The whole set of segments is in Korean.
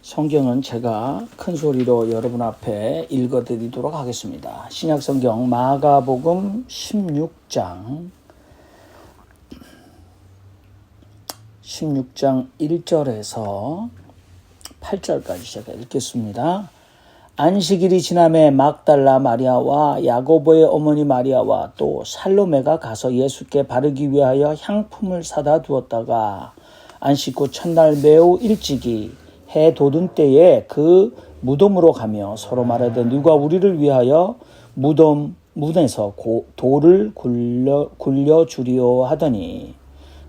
성경은 제가 큰 소리로 여러분 앞에 읽어드리도록 하겠습니다. 신약성경 마가복음 16장 1절에서 8절까지 제가 읽겠습니다. 안식일이 지남에 막달라 마리아와 야고보의 어머니 마리아와 또 살로메가 가서 예수께 바르기 위하여 향품을 사다 두었다가 안식 후 첫날 매우 일찍이 해 돋은 때에 그 무덤으로 가며 서로 말하되 누가 우리를 위하여 문에서 돌을 굴려주리오 하더니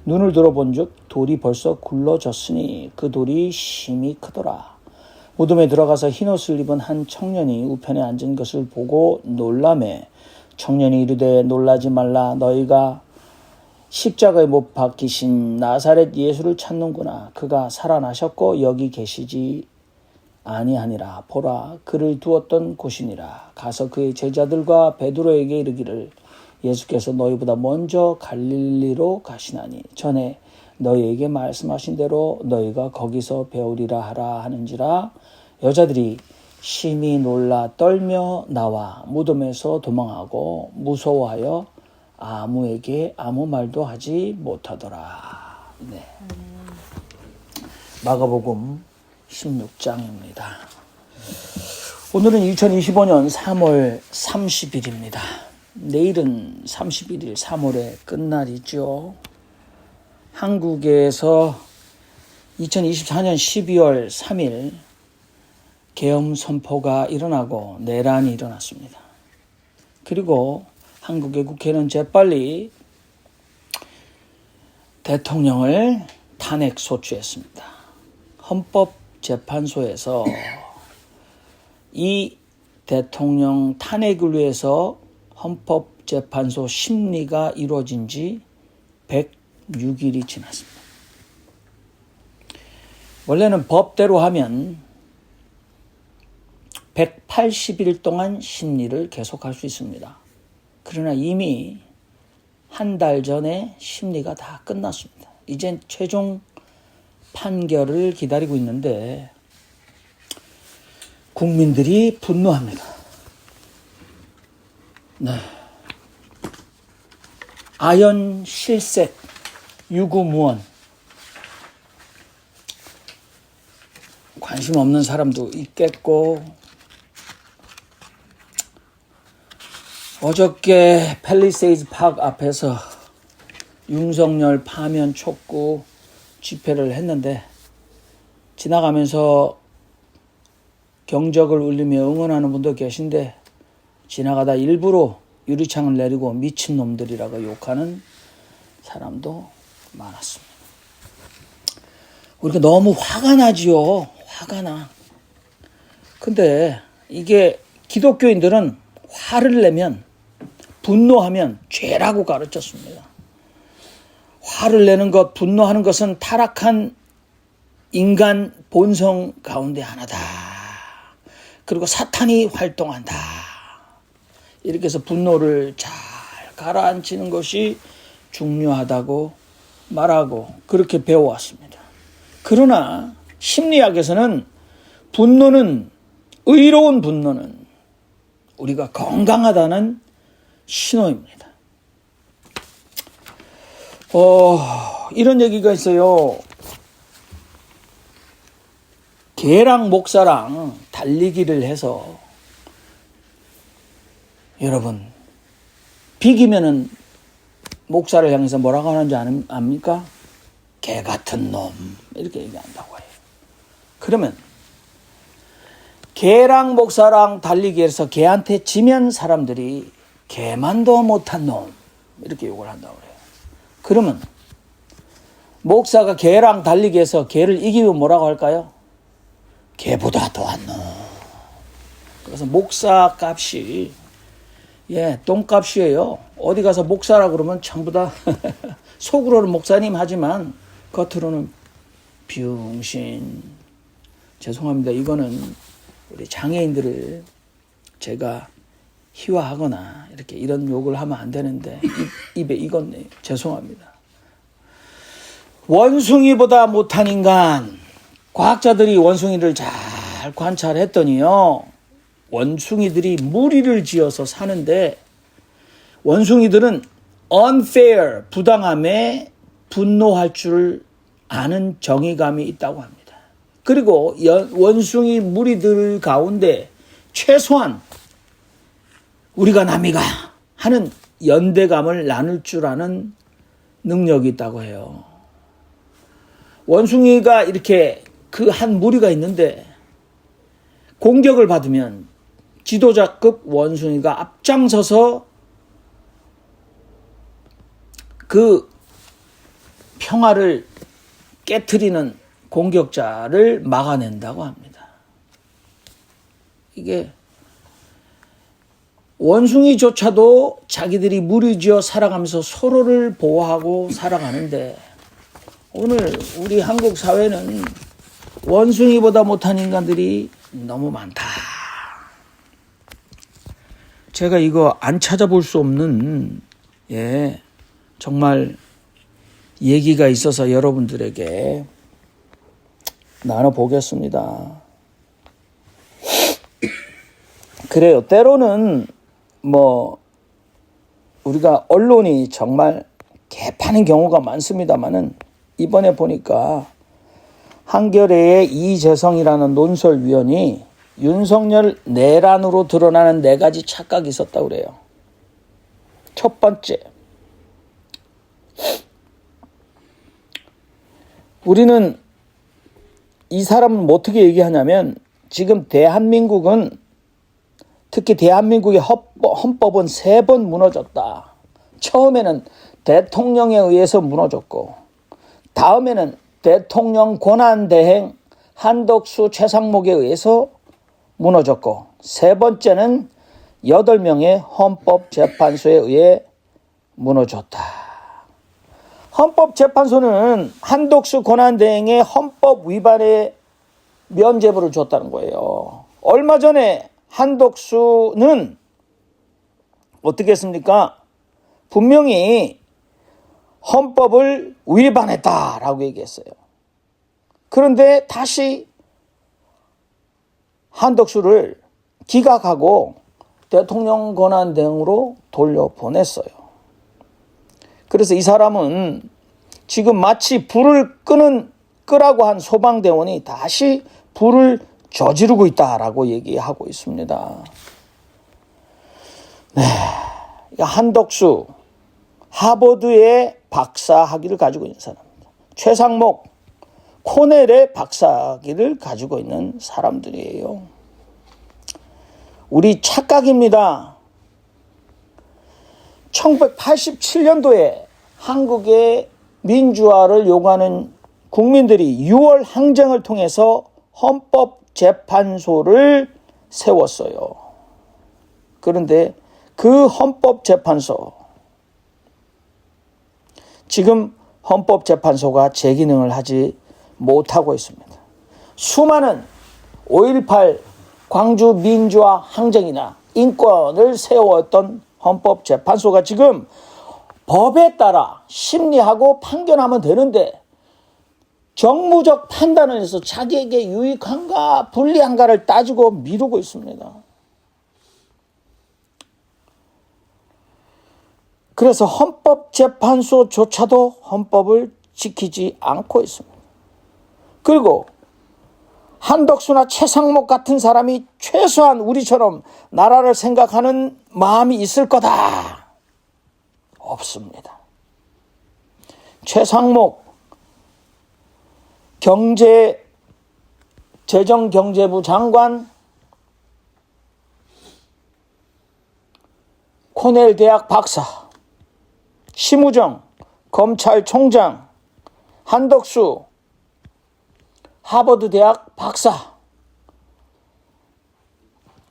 눈을 들어본즉 돌이 벌써 굴러졌으니 그 돌이 심히 크더라. 무덤에 들어가서 흰옷을 입은 한 청년이 우편에 앉은 것을 보고 놀라매 청년이 이르되 놀라지 말라. 너희가 십자가에 못 박히신 나사렛 예수를 찾는구나. 그가 살아나셨고 여기 계시지 아니하니라. 보라, 그를 두었던 곳이니라. 가서 그의 제자들과 베드로에게 이르기를 예수께서 너희보다 먼저 갈릴리로 가시나니 전에 너희에게 말씀하신 대로 너희가 거기서 배우리라 하라 하는지라. 여자들이 심히 놀라 떨며 나와 무덤에서 도망하고 무서워하여 아무에게 아무 말도 하지 못하더라. 네. 마가복음 16장입니다. 오늘은 2025년 3월 30일입니다. 내일은 31일 3월의 끝날이죠. 한국에서 2024년 12월 3일 계엄 선포가 일어나고 내란이 일어났습니다. 그리고 한국의 국회는 재빨리 대통령을 탄핵 소추했습니다. 헌법재판소에서 이 대통령 탄핵을 위해서 헌법재판소 심리가 이루어진 지 106일이 지났습니다. 원래는 법대로 하면 180일 동안 심리를 계속할 수 있습니다. 그러나 이미 한 달 전에 심리가 다 끝났습니다. 이젠 최종 판결을 기다리고 있는데 국민들이 분노합니다. 네. 아연 실색 유구무원. 관심 없는 사람도 있겠고, 어저께 팰리세이드 파크 앞에서 윤석열 파면 촉구 집회를 했는데 지나가면서 경적을 울리며 응원하는 분도 계신데 지나가다 일부러 유리창을 내리고 미친놈들이라고 욕하는 사람도 많았습니다. 우리가 너무 화가 나지요. 화가 나. 근데 이게 기독교인들은 화를 내면, 분노하면 죄라고 가르쳤습니다. 화를 내는 것, 분노하는 것은 타락한 인간 본성 가운데 하나다. 그리고 사탄이 활동한다. 이렇게 해서 분노를 잘 가라앉히는 것이 중요하다고 말하고 그렇게 배워왔습니다. 그러나 심리학에서는 의로운 분노는 우리가 건강하다는 신호입니다. 이런 얘기가 있어요. 개랑 목사랑 달리기를 해서 여러분 비기면은 목사를 향해서 뭐라고 하는지 압니까? 개 같은 놈 이렇게 얘기한다고 해요. 그러면 개랑 목사랑 달리기해서 개한테 지면 사람들이 개만도 못한 놈 이렇게 욕을 한다고 그래요. 그러면 목사가 개랑 달리기해서 개를 이기면 뭐라고 할까요? 개보다 더한 놈. 그래서 목사 값이 똥값이에요. 어디 가서 목사라 그러면 전부 다 속으로는 목사님 하지만 겉으로는 병신. 죄송합니다. 이거는 우리 장애인들을 제가 희화하거나 이렇게 이런 욕을 하면 안 되는데 입에 익었네요. 죄송합니다. 원숭이보다 못한 인간, 과학자들이 원숭이를 잘 관찰했더니요, 원숭이들이 무리를 지어서 사는데 원숭이들은 unfair, 부당함에 분노할 줄 아는 정의감이 있다고 합니다. 그리고 원숭이 무리들 가운데 최소한 우리가 남이가 하는 연대감을 나눌 줄 아는 능력이 있다고 해요. 원숭이가 이렇게 그 한 무리가 있는데 공격을 받으면 지도자급 원숭이가 앞장서서 그 평화를 깨트리는 공격자를 막아낸다고 합니다. 이게 원숭이조차도 자기들이 무리지어 살아가면서 서로를 보호하고 살아가는데 오늘 우리 한국 사회는 원숭이보다 못한 인간들이 너무 많다. 제가 이거 안 찾아볼 수 없는 정말 얘기가 있어서 여러분들에게 나눠보겠습니다. 그래요. 때로는 우리가 언론이 정말 개판인 경우가 많습니다만은 이번에 보니까 한겨레의 이재성이라는 논설위원이 윤석열 내란으로 드러나는 4가지 착각이 있었다고 그래요. 첫 번째, 우리는 이 사람은 어떻게 얘기하냐면 지금 대한민국은 특히 대한민국의 헌법은 3번 무너졌다. 처음에는 대통령에 의해서 무너졌고 다음에는 대통령 권한대행 한덕수 최상목에 의해서 무너졌고 세 번째는 8명의 헌법재판소에 의해 무너졌다. 헌법재판소는 한덕수 권한대행의 헌법 위반의 면죄부를 줬다는 거예요. 얼마 전에 한덕수는 어떻게 했습니까? 분명히 헌법을 위반했다라고 얘기했어요. 그런데 다시 한덕수를 기각하고 대통령 권한대행으로 돌려보냈어요. 그래서 이 사람은 지금 마치 불을 끄라고 한 소방대원이 다시 불을 저지르고 있다라고 얘기하고 있습니다. 한덕수, 하버드의 박사학위를 가지고 있는 사람입니다. 최상목, 코넬의 박사학위를 가지고 있는 사람들이에요. 우리 착각입니다. 1987년도에 한국의 민주화를 요구하는 국민들이 6월 항쟁을 통해서 헌법재판소를 세웠어요. 그런데 그 헌법재판소, 지금 헌법재판소가 제 기능을 하지 못하고 있습니다. 수많은 5.18 광주 민주화 항쟁이나 인권을 세웠던 헌법재판소가 지금 법에 따라 심리하고 판결하면 되는데 정무적 판단을 해서 자기에게 유익한가 불리한가를 따지고 미루고 있습니다. 그래서 헌법재판소조차도 헌법을 지키지 않고 있습니다. 그리고 한덕수나 최상목 같은 사람이 최소한 우리처럼 나라를 생각하는 마음이 있을 거다. 없습니다. 최상목 재정경제부 장관, 코넬 대학 박사, 심우정 검찰총장, 한덕수 하버드 대학 박사,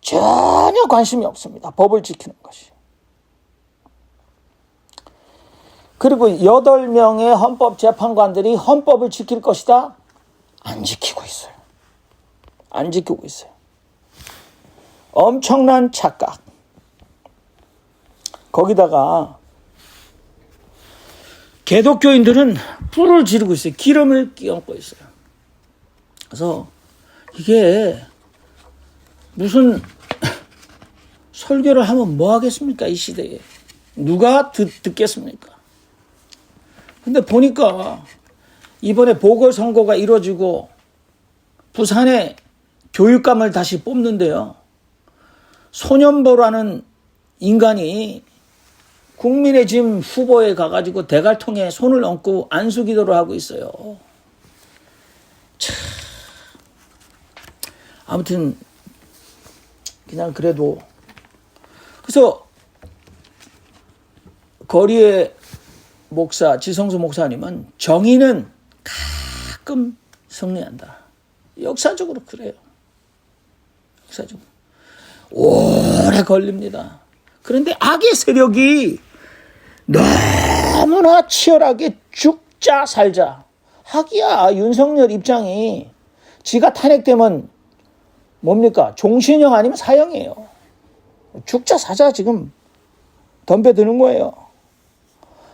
전혀 관심이 없습니다. 법을 지키는 것이. 그리고 8명의 헌법재판관들이 헌법을 지킬 것이다? 안 지키고 있어요. 안 지키고 있어요. 엄청난 착각. 거기다가 개독교인들은 불을 지르고 있어요. 기름을 끼얹고 있어요. 그래서 이게 무슨 설교를 하면 뭐 하겠습니까? 이 시대에. 누가 듣겠습니까? 근데 보니까 이번에 보궐선거가 이루어지고 부산에 교육감을 다시 뽑는데요. 손연보라는 인간이 국민의힘 후보에 가가지고 대갈통에 손을 얹고 안수기도를 하고 있어요. 참. 아무튼 그냥 그래도 그래서 거리의 목사 지성수 목사님은 정의는 가끔 승리한다. 역사적으로 그래요. 역사적으로 오래 걸립니다. 그런데 악의 세력이 너무나 치열하게 죽자 살자. 하기야 윤석열 입장이 지가 탄핵되면 뭡니까? 종신형 아니면 사형이에요. 죽자 사자 지금 덤벼드는 거예요.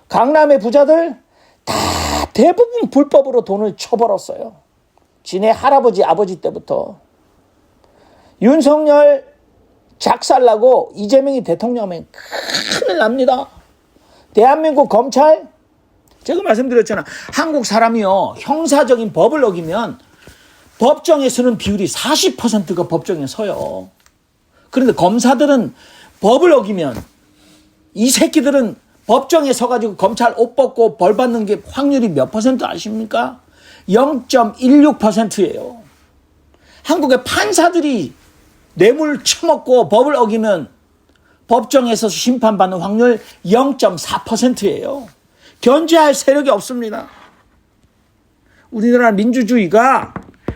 강남의 부자들 다 대부분 불법으로 돈을 쳐벌었어요. 지네 할아버지 아버지 때부터. 윤석열 작살나고 이재명이 대통령하면 큰일 납니다. 대한민국 검찰 제가 말씀드렸잖아. 한국 사람이요 형사적인 법을 어기면 법정에 서는 비율이 40%가 법정에 서요. 그런데 검사들은 법을 어기면 이 새끼들은 법정에 서가지고 검찰 옷 벗고 벌 받는 게 확률이 몇 퍼센트 아십니까? 0.16%예요. 한국의 판사들이 뇌물 처먹고 법을 어기면 법정에서 심판받는 확률 0.4%예요. 견제할 세력이 없습니다. 우리나라 민주주의가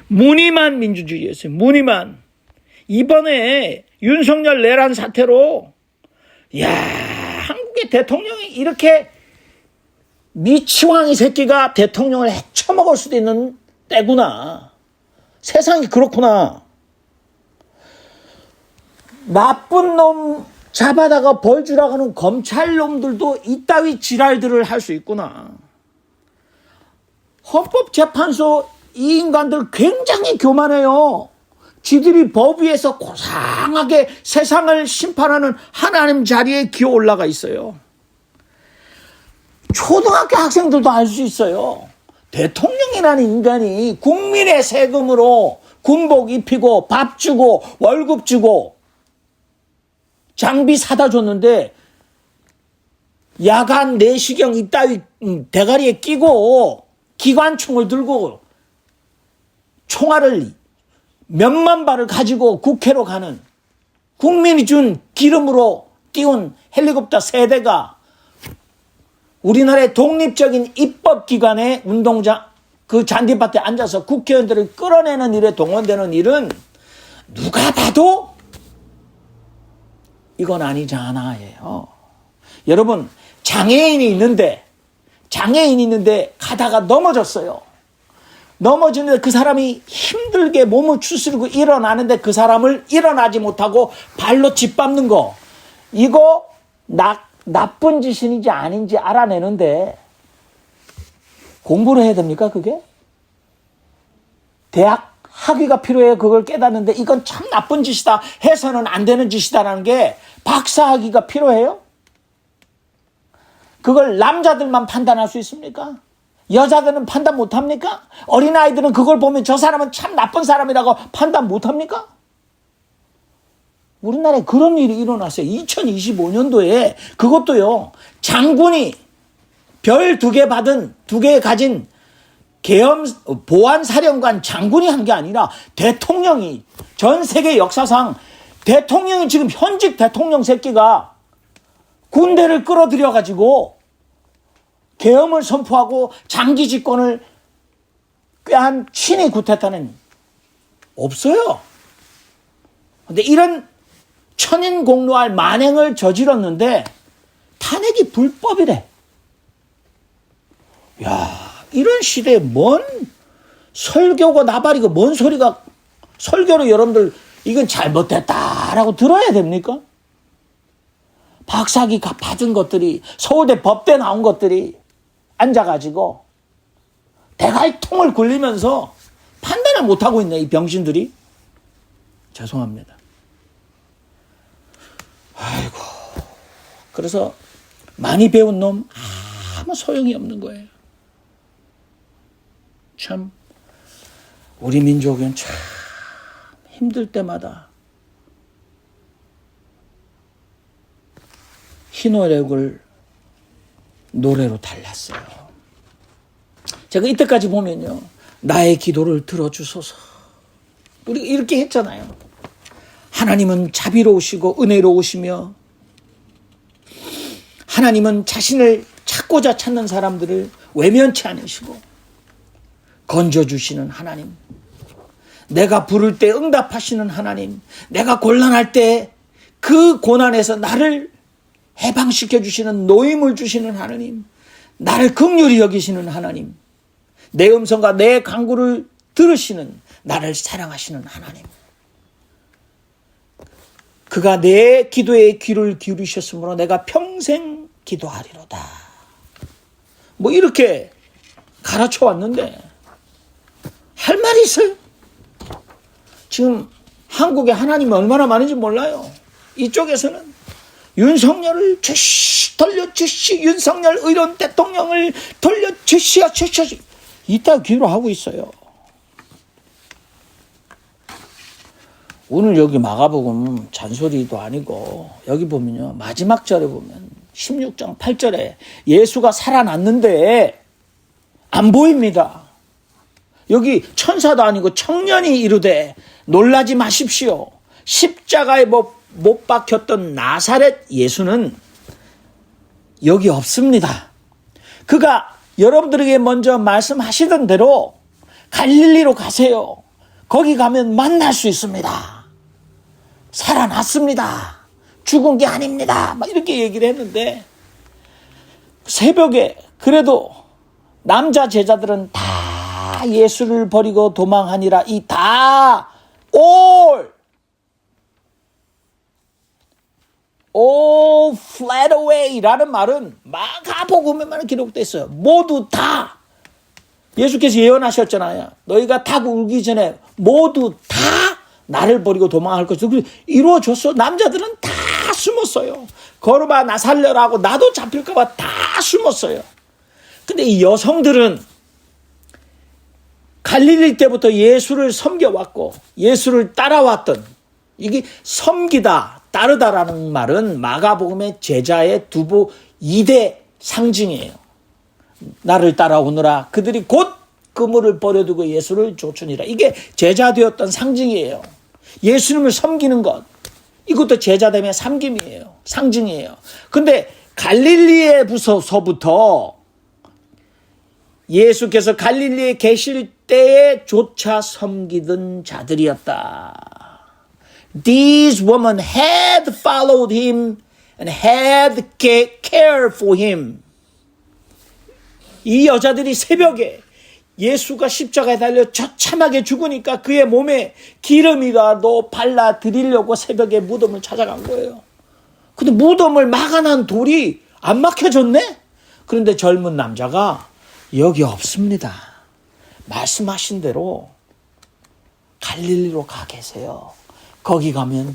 무늬만 민주주의였어요. 무늬만. 이번에 윤석열 내란 사태로 한국의 대통령이 이렇게 미치광이 새끼가 대통령을 해쳐먹을 수도 있는 때구나. 세상이 그렇구나. 나쁜 놈 잡아다가 벌 주라고 하는 검찰놈들도 이따위 지랄들을 할 수 있구나. 헌법재판소 이 인간들 굉장히 교만해요. 지들이 법 위에서 고상하게 세상을 심판하는 하나님 자리에 기어 올라가 있어요. 초등학교 학생들도 알 수 있어요. 대통령이라는 인간이 국민의 세금으로 군복 입히고 밥 주고 월급 주고 장비 사다 줬는데 야간 내시경 이따위 대가리에 끼고 기관총을 들고 총알을 몇만 발을 가지고 국회로 가는 국민이 준 기름으로 띄운 헬리콥터 세대가 우리나라의 독립적인 입법기관의 운동장 그 잔디밭에 앉아서 국회의원들을 끌어내는 일에 동원되는 일은 누가 봐도 이건 아니잖아요. 여러분 장애인이 있는데 가다가 넘어졌어요. 넘어지는데 그 사람이 힘들게 몸을 추스리고 일어나는데 그 사람을 일어나지 못하고 발로 짓밟는 거 이거 나쁜 짓인지 아닌지 알아내는데 공부를 해야 됩니까 그게? 대학 학위가 필요해요. 그걸 깨닫는데 이건 참 나쁜 짓이다 해서는 안 되는 짓이다라는 게 박사학위가 필요해요? 그걸 남자들만 판단할 수 있습니까? 여자들은 판단 못합니까? 어린아이들은 그걸 보면 저 사람은 참 나쁜 사람이라고 판단 못합니까? 우리나라에 그런 일이 일어났어요. 2025년도에 그것도요. 장군이 별 2개 받은 2개 가진 계엄 보안사령관 장군이 한 게 아니라 대통령이 전 세계 역사상 대통령이 지금 현직 대통령 새끼가 군대를 끌어들여 가지고 계엄을 선포하고 장기 집권을 꾀한 친위 구테타는 없어요. 그런데 이런 천인공노할 만행을 저질렀는데 탄핵이 불법이래. 야, 이런 시대에 뭔 설교고 나발이고 뭔 소리가 설교로 여러분들 이건 잘못됐다라고 들어야 됩니까? 박사학위 받은 것들이 서울대 법대 나온 것들이 앉아가지고 대갈통을 굴리면서 판단을 못하고 있네, 이 병신들이. 죄송합니다. 아이고. 그래서 많이 배운 놈 아무 소용이 없는 거예요. 참 우리 민족은 참 힘들 때마다 희노애락을 노래로 달랐어요. 제가 이때까지 보면요, 나의 기도를 들어주소서, 우리가 이렇게 했잖아요. 하나님은 자비로우시고 은혜로우시며 하나님은 자신을 찾고자 찾는 사람들을 외면치 않으시고 건져주시는 하나님, 내가 부를 때 응답하시는 하나님, 내가 곤란할 때 그 고난에서 나를 해방시켜 주시는 노임을 주시는 하나님, 나를 긍휼히 여기시는 하나님, 내 음성과 내 간구를 들으시는, 나를 사랑하시는 하나님, 그가 내 기도에 귀를 기울이셨으므로 내가 평생 기도하리로다. 뭐 이렇게 가르쳐 왔는데 할 말이 있어요? 지금 한국에 하나님이 얼마나 많은지 몰라요. 이쪽에서는 윤석열을 돌려주시, 윤석열 의원 대통령을 돌려주시오, 이따 기도하고 있어요. 오늘 여기 마가복음 잔소리도 아니고 여기 보면요, 마지막 절에 보면 16장 8절에 예수가 살아났는데 안 보입니다. 여기 천사도 아니고 청년이 이르되 놀라지 마십시오. 십자가에 못 박혔던 나사렛 예수는 여기 없습니다. 그가 여러분들에게 먼저 말씀하시던 대로 갈릴리로 가세요. 거기 가면 만날 수 있습니다. 살아났습니다. 죽은 게 아닙니다. 막 이렇게 얘기를 했는데 새벽에 그래도 남자 제자들은 다 예수를 버리고 도망하니라. 이 다 all fled away라는 말은 마가복음에만 기록되어 있어요. 모두 다. 예수께서 예언하셨잖아요. 너희가 닭 울기 전에 모두 다 나를 버리고 도망할 것을 이루어졌어. 남자들은 다 숨었어요. 걸어봐 나 살려라고 나도 잡힐까 봐 다 숨었어요. 근데 이 여성들은 갈릴리 때부터 예수를 섬겨왔고 예수를 따라왔던, 이게 섬기다 따르다라는 말은 마가복음의 제자의 두부 2대 상징이에요. 나를 따라오느라 그들이 곧 그물을 버려두고 예수를 쫓으니라. 이게 제자 되었던 상징이에요. 예수님을 섬기는 것, 이것도 제자됨의 상징이에요. 근데 갈릴리에서부터 예수께서 갈릴리에 계실 때에조차 섬기던 자들이었다. These women had followed him and had care for him. 이 여자들이 새벽에 예수가 십자가에 달려 처참하게 죽으니까 그의 몸에 기름이라도 발라드리려고 새벽에 무덤을 찾아간 거예요. 근데 무덤을 막아난 돌이 안 막혀졌네? 그런데 젊은 남자가 여기 없습니다. 말씀하신 대로 갈릴리로 가 계세요. 거기 가면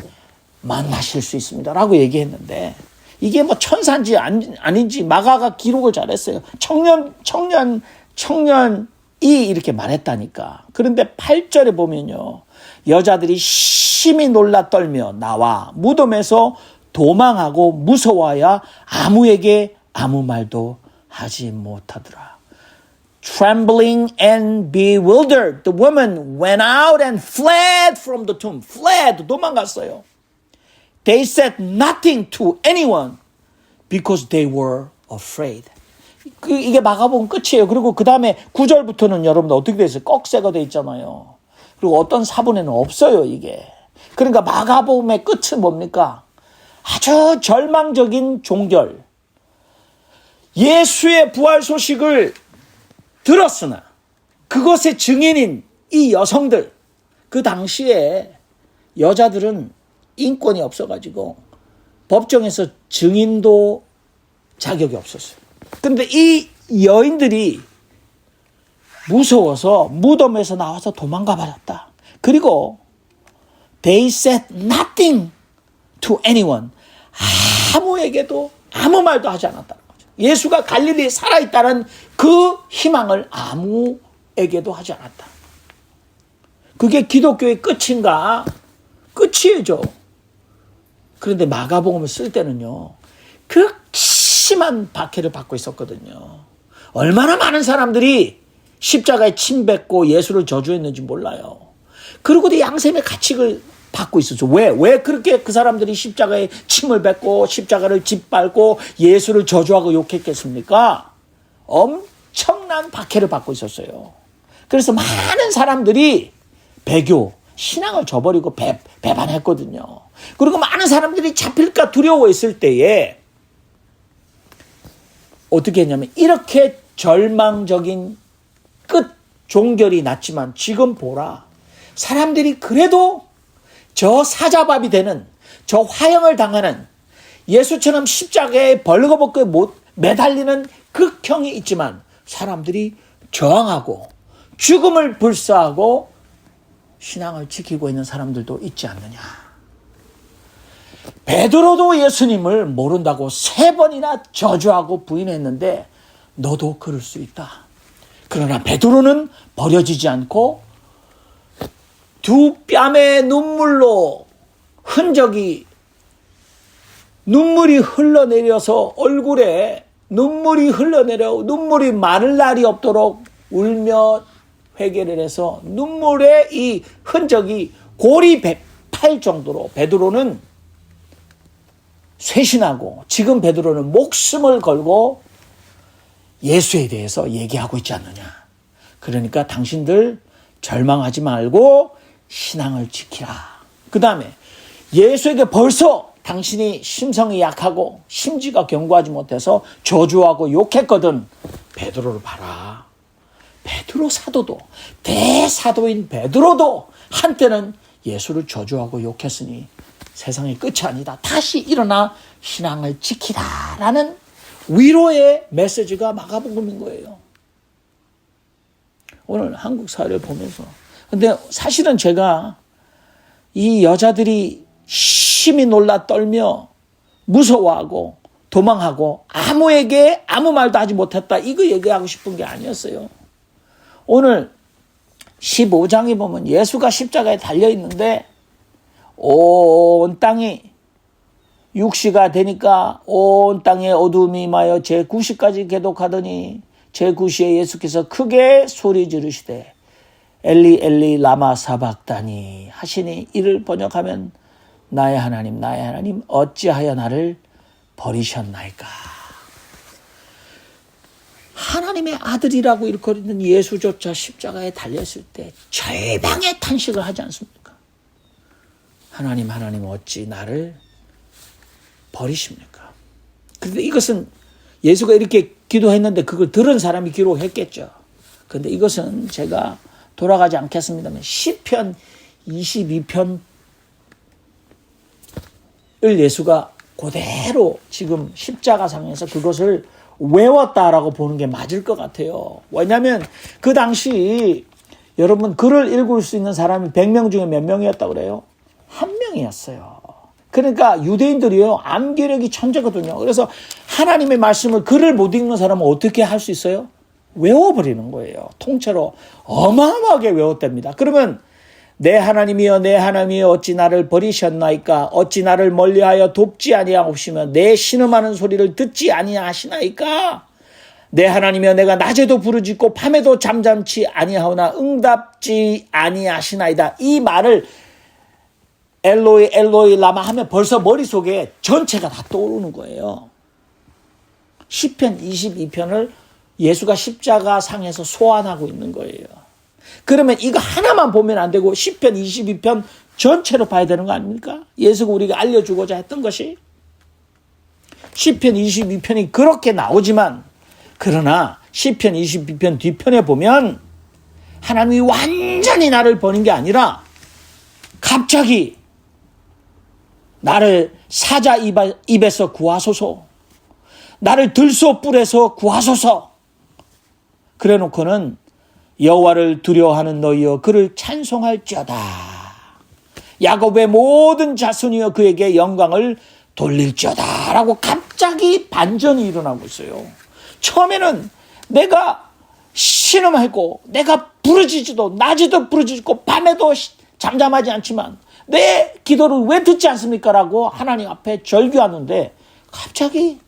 만나실 수 있습니다. 라고 얘기했는데 이게 뭐 천사인지 아닌지 마가가 기록을 잘했어요. 청년이 이렇게 말했다니까. 그런데 8절에 보면요, 여자들이 심히 놀라 떨며 나와 무덤에서 도망하고 무서워하여 아무에게 아무 말도 하지 못하더라. Trembling and bewildered, the women went out and fled from the tomb. Fled, 도망갔어요. They said nothing to anyone because they were afraid. 이게 마가복음 끝이에요. 그리고 그 다음에 9절부터는 여러분들 어떻게 돼 있어요? 꺽쇠가 돼 있잖아요. 그리고 어떤 사본에는 없어요, 이게. 그러니까 마가복음의 끝은 뭡니까? 아주 절망적인 종결. 예수의 부활 소식을 들었으나 그것의 증인인 이 여성들, 그 당시에 여자들은 인권이 없어가지고 법정에서 증인도 자격이 없었어요. 그런데 이 여인들이 무서워서 무덤에서 나와서 도망가 버렸다. 그리고 they said nothing to anyone. 아무에게도 아무 말도 하지 않았다는 거죠. 예수가 갈릴리에 살아있다는 그 희망을 아무에게도 하지 않았다. 그게 기독교의 끝인가? 끝이죠. 그런데 마가복음을 쓸 때는요, 극심한 박해를 받고 있었거든요. 얼마나 많은 사람들이 십자가에 침 뱉고 예수를 저주했는지 몰라요. 그리고도 양심의 가책을 받고 있었죠. 왜 그렇게 그 사람들이 십자가에 침을 뱉고 십자가를 짓밟고 예수를 저주하고 욕했겠습니까? 엄청난 박해를 받고 있었어요. 그래서 많은 사람들이 배교, 신앙을 저버리고 배반했거든요. 그리고 많은 사람들이 잡힐까 두려워했을 때에 어떻게 했냐면 이렇게 절망적인 끝 종결이 났지만 지금 보라. 사람들이 그래도 저 사자밥이 되는, 저 화형을 당하는, 예수처럼 십자가에 벌거벗고 못 매달리는 극형이 있지만 사람들이 저항하고 죽음을 불사하고 신앙을 지키고 있는 사람들도 있지 않느냐. 베드로도 예수님을 모른다고 3번이나 저주하고 부인했는데 너도 그럴 수 있다. 그러나 베드로는 버려지지 않고 두 뺨의 눈물로 흔적이, 눈물이 흘러내려서 얼굴에 눈물이 흘러내려 눈물이 마를 날이 없도록 울며 회개를 해서 눈물의 이 흔적이 골이 팔 정도로 베드로는 쇄신하고 지금 베드로는 목숨을 걸고 예수에 대해서 얘기하고 있지 않느냐. 그러니까 당신들 절망하지 말고 신앙을 지키라. 그 다음에 예수에게 벌써 당신이 심성이 약하고 심지가 견고하지 못해서 저주하고 욕했거든. 베드로를 봐라. 베드로 사도도, 대사도인 베드로도 한때는 예수를 저주하고 욕했으니 세상의 끝이 아니다. 다시 일어나 신앙을 지키라. 라는 위로의 메시지가 마가복음인 거예요. 오늘 한국 사회를 보면서. 근데 사실은 제가 이 여자들이 심히 놀라 떨며 무서워하고 도망하고 아무에게 아무 말도 하지 못했다. 이거 얘기하고 싶은 게 아니었어요. 오늘 15장에 보면 예수가 십자가에 달려있는데 온 땅이 육시가 되니까 온 땅에 어둠이 임하여 제9시까지 계독하더니 제9시에 예수께서 크게 소리 지르시되 엘리 엘리 라마 사박다니 하시니 이를 번역하면 나의 하나님 어찌하여 나를 버리셨나이까. 하나님의 아들이라고 일컬는 예수조차 십자가에 달렸을 때 절망의 탄식을 하지 않습니까? 하나님 어찌 나를 버리십니까? 그런데 이것은 예수가 이렇게 기도했는데 그걸 들은 사람이 기록했겠죠. 그런데 이것은 제가 돌아가지 않겠습니다만 시편 22편을 예수가 그대로 지금 십자가상에서 그것을 외웠다라고 보는 게 맞을 것 같아요. 왜냐하면 그 당시 여러분 글을 읽을 수 있는 사람이 100명 중에 몇 명이었다고 그래요? 1명이었어요. 그러니까 유대인들이요 암기력이 천재거든요. 그래서 하나님의 말씀을 글을 못 읽는 사람은 어떻게 할 수 있어요? 외워버리는 거예요. 통째로 어마어마하게 외웠답니다. 그러면 내 하나님이여 어찌 나를 버리셨나이까? 어찌 나를 멀리하여 돕지 아니하옵시며 내 신음하는 소리를 듣지 아니하시나이까? 내 하나님이여 내가 낮에도 부르짖고 밤에도 잠잠치 아니하오나 응답지 아니하시나이다. 이 말을 엘로이 엘로이 라마 하면 벌써 머릿속에 전체가 다 떠오르는 거예요. 시편 22편을 예수가 십자가 상에서 소환하고 있는 거예요. 그러면 이거 하나만 보면 안 되고 시편 22편 전체로 봐야 되는 거 아닙니까? 예수가 우리가 알려주고자 했던 것이 시편 22편이 그렇게 나오지만 그러나 시편 22편 뒤편에 보면 하나님이 완전히 나를 버린 게 아니라 갑자기 나를 사자 입에서 구하소서, 나를 들소 뿔에서 구하소서. 그래 놓고는 여호와를 두려워하는 너희여 그를 찬송할지어다. 야곱의 모든 자손이여 그에게 영광을 돌릴지어다 라고 갑자기 반전이 일어나고 있어요. 처음에는 내가 신음하고 내가 부르짖어도 낮에도 부르짖고 밤에도 잠잠하지 않지만 내 기도를 왜 듣지 않습니까? 라고 하나님 앞에 절규하는데 갑자기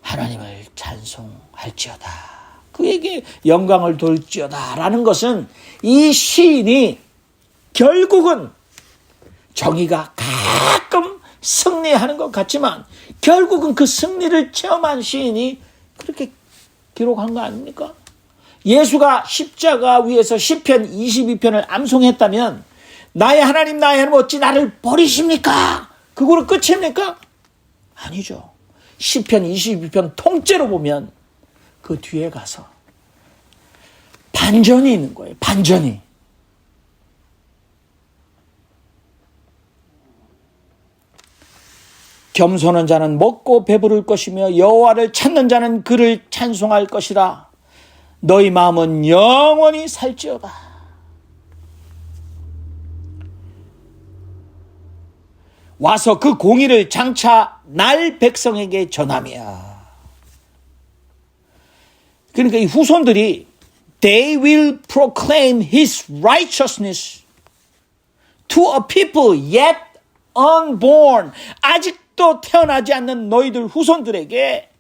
하나님을 찬송할지어다. 그에게 영광을 돌지어다 라는 것은 이 시인이 결국은 정의가 가끔 승리하는 것 같지만 결국은 그 승리를 체험한 시인이 그렇게 기록한 거 아닙니까? 예수가 십자가 위에서 시편 22편을 암송했다면 나의 하나님 어찌 나를 버리십니까? 그거로 끝입니까? 아니죠. 시편 22편 통째로 보면 그 뒤에 가서 반전이 있는 거예요. 반전이. 겸손한 자는 먹고 배부를 것이며 여호와를 찾는 자는 그를 찬송할 것이라. 너희 마음은 영원히 살지어다. 와서 그 공의를 장차 날 백성에게 전하며. 그러니까 이 후손들이 They will proclaim his righteousness to a people yet unborn. 아직도 태어나지 않는 너희들 후손들에게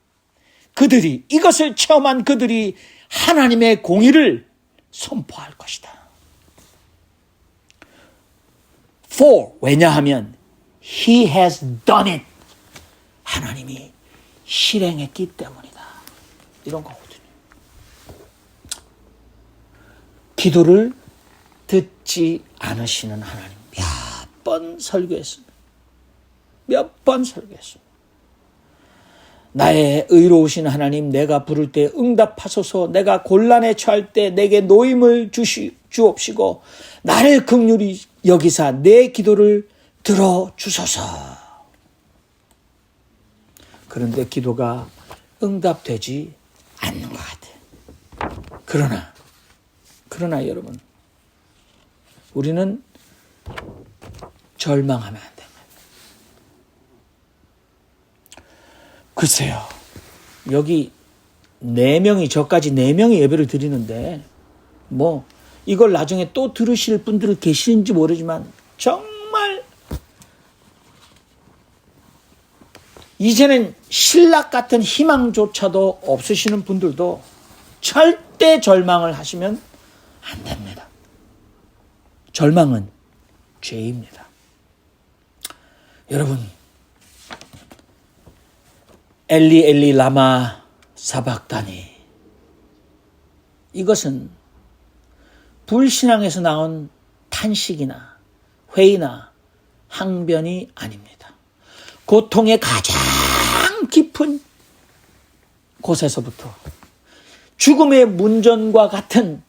그들이 이것을 체험한 그들이 하나님의 공의를 선포할 것이다. For 왜냐하면 He has done it. 하나님이 실행했기 때문이다. 이런 거거든요. 기도를 듣지 않으시는 하나님 몇 번 설교했습니다. 몇 번 설교했습니다. 나의 의로우신 하나님 내가 부를 때 응답하소서. 내가 곤란에 처할 때 내게 노임을 주옵시고 나를 긍휼히 여기사 내 기도를 들어주소서. 그런데 기도가 응답되지 않는 것 같아요. 그러나 여러분 우리는 절망하면 안 됩니다. 글쎄요. 여기 4명이 저까지 4명이 예배를 드리는데 뭐 이걸 나중에 또 들으실 분들 계시는지 모르지만 정말 이제는 신락 같은 희망조차도 없으시는 분들도 절대 절망을 하시면 안 됩니다. 절망은 죄입니다. 여러분 엘리 엘리 라마 사박다니 이것은 불신앙에서 나온 탄식이나 회의나 항변이 아닙니다. 고통의 가장 깊은 곳에서부터 죽음의 문전과 같은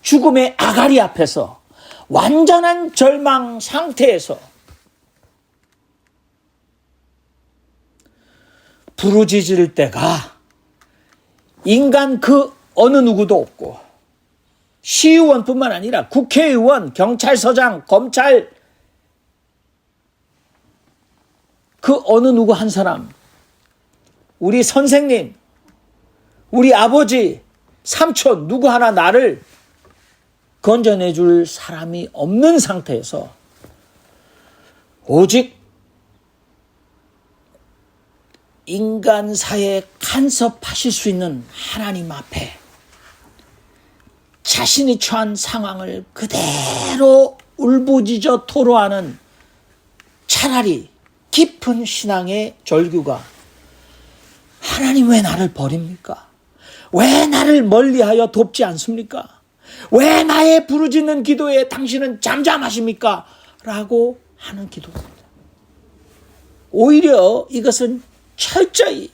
죽음의 아가리 앞에서 완전한 절망 상태에서 부르짖을 때가 인간 그 어느 누구도 없고 시의원뿐만 아니라 국회의원, 경찰서장, 검찰 그 어느 누구 한 사람 우리 선생님, 우리 아버지, 삼촌 누구 하나 나를 건져내줄 사람이 없는 상태에서 오직 인간사에 간섭하실 수 있는 하나님 앞에 자신이 처한 상황을 그대로 울부짖어 토로하는 차라리 깊은 신앙의 절규가 하나님 왜 나를 버립니까? 왜 나를 멀리하여 돕지 않습니까? 왜 나의 부르짖는 기도에 당신은 잠잠하십니까? 라고 하는 기도입니다. 오히려 이것은 철저히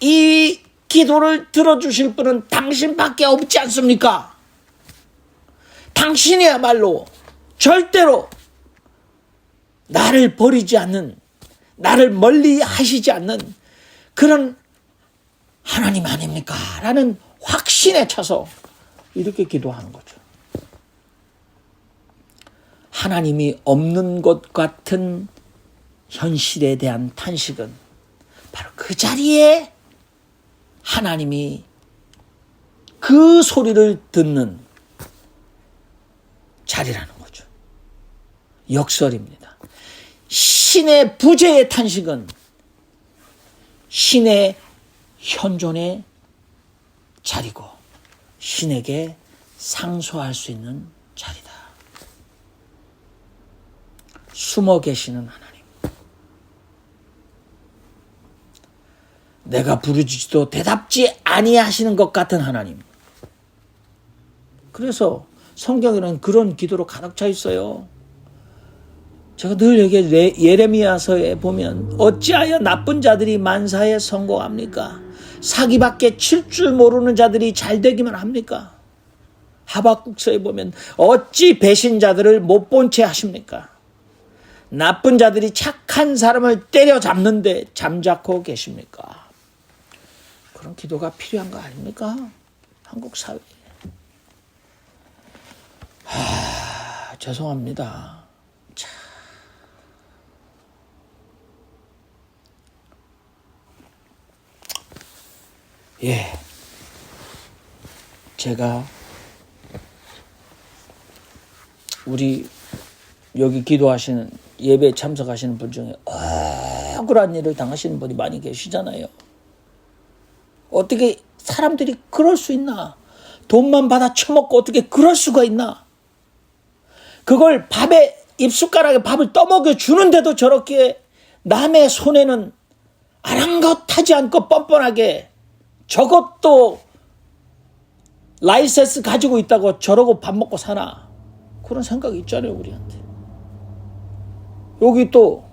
이 기도를 들어주실 분은 당신밖에 없지 않습니까? 당신이야말로 절대로 나를 버리지 않는, 나를 멀리 하시지 않는 그런 하나님 아닙니까? 라는 확신에 차서 이렇게 기도하는 거죠. 하나님이 없는 것 같은 현실에 대한 탄식은 바로 그 자리에 하나님이 그 소리를 듣는 자리라는 거죠. 역설입니다. 신의 부재의 탄식은 신의 현존의 자리고 신에게 상소할 수 있는 자리다. 숨어 계시는 하나님. 내가 부르짖어도 대답지 아니하시는 것 같은 하나님. 그래서 성경에는 그런 기도로 가득 차 있어요. 제가 늘 얘기해 예레미야서에 보면 어찌하여 나쁜 자들이 만사에 성공합니까? 사기밖에 칠 줄 모르는 자들이 잘 되기만 합니까? 하박국서에 보면 어찌 배신자들을 못 본 채 하십니까? 나쁜 자들이 착한 사람을 때려잡는데 잠자코 계십니까? 그런 기도가 필요한 거 아닙니까? 한국 사회에. 죄송합니다. 참. 예. 제가 우리 여기 기도하시는 예배에 참석하시는 분 중에 억울한 일을 당하시는 분이 많이 계시잖아요. 어떻게 사람들이 그럴 수 있나? 돈만 받아 처먹고 어떻게 그럴 수가 있나? 그걸 밥에 입숟가락에 밥을 떠먹여 주는데도 저렇게 남의 손에는 아랑곳하지 않고 뻔뻔하게 저것도 라이센스 가지고 있다고 저러고 밥 먹고 사나? 그런 생각이 있잖아요, 우리한테. 여기 또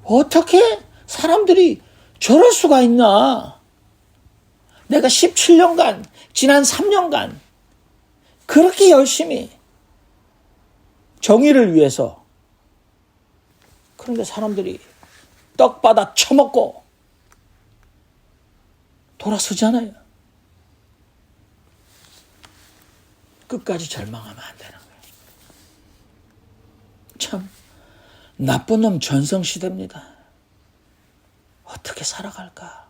어떻게 사람들이 저럴 수가 있나? 내가 17년간, 지난 3년간 그렇게 열심히 정의를 위해서, 그런데 사람들이 떡 받아 처먹고 돌아서잖아요. 끝까지 절망하면 안 되는 거예요. 참 나쁜 놈 전성시대입니다. 어떻게 살아갈까?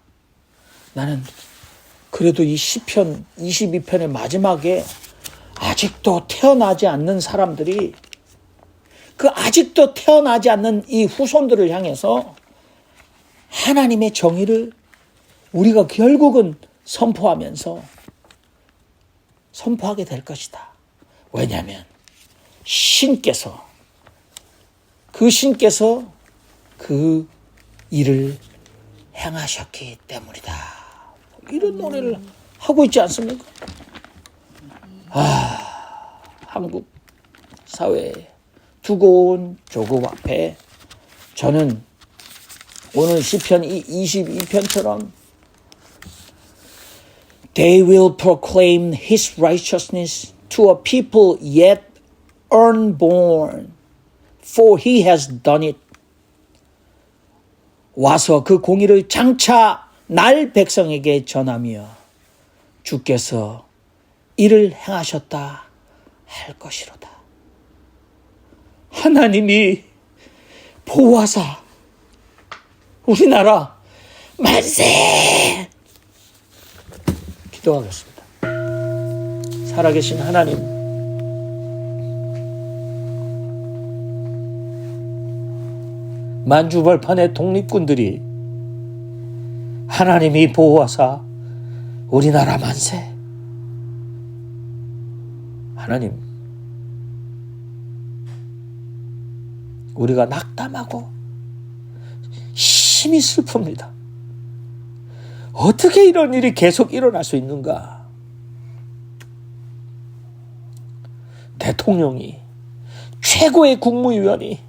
나는 그래도 이 시편 22편의 마지막에 아직도 태어나지 않는 사람들이 그 아직도 태어나지 않는 이 후손들을 향해서 하나님의 정의를 우리가 결국은 선포하게 될 것이다. 왜냐하면 신께서 그 일을 행하셨기 때문이다. 이런 노래를 하고 있지 않습니까? 한국 사회에 두고 온 조국 앞에 저는 오늘 시편 22편처럼 They will proclaim his righteousness to a people yet unborn, for he has done it. 와서 그 공의를 장차 날 백성에게 전하며 주께서 이를 행하셨다 할 것이로다. 하나님이 보호하사 우리나라 만세! 기도하겠습니다. 살아계신 하나님, 만주벌판의 독립군들이 하나님이 보호하사 우리나라 만세. 하나님, 우리가 낙담하고 심히 슬픕니다. 어떻게 이런 일이 계속 일어날 수 있는가? 대통령이, 최고의 국무위원이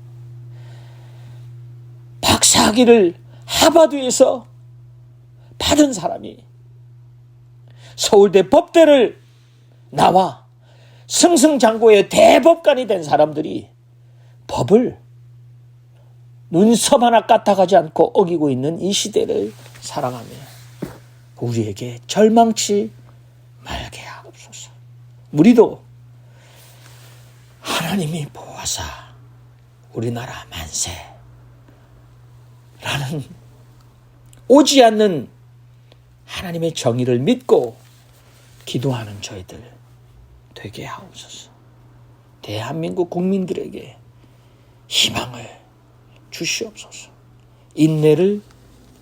박사학위를 하버드에서 받은 사람이 서울대 법대를 나와 승승장구의 대법관이 된 사람들이 법을 눈썹 하나 까딱하지 않고 어기고 있는 이 시대를 살아가며 우리에게 절망치 말게 하옵소서. 우리도 하나님이 보호하사 우리나라 만세 라는 오지 않는 하나님의 정의를 믿고 기도하는 저희들 되게 하옵소서. 대한민국 국민들에게 희망을 주시옵소서. 인내를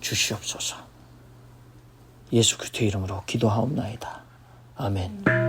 주시옵소서. 예수 그리스도의 이름으로 기도하옵나이다. 아멘.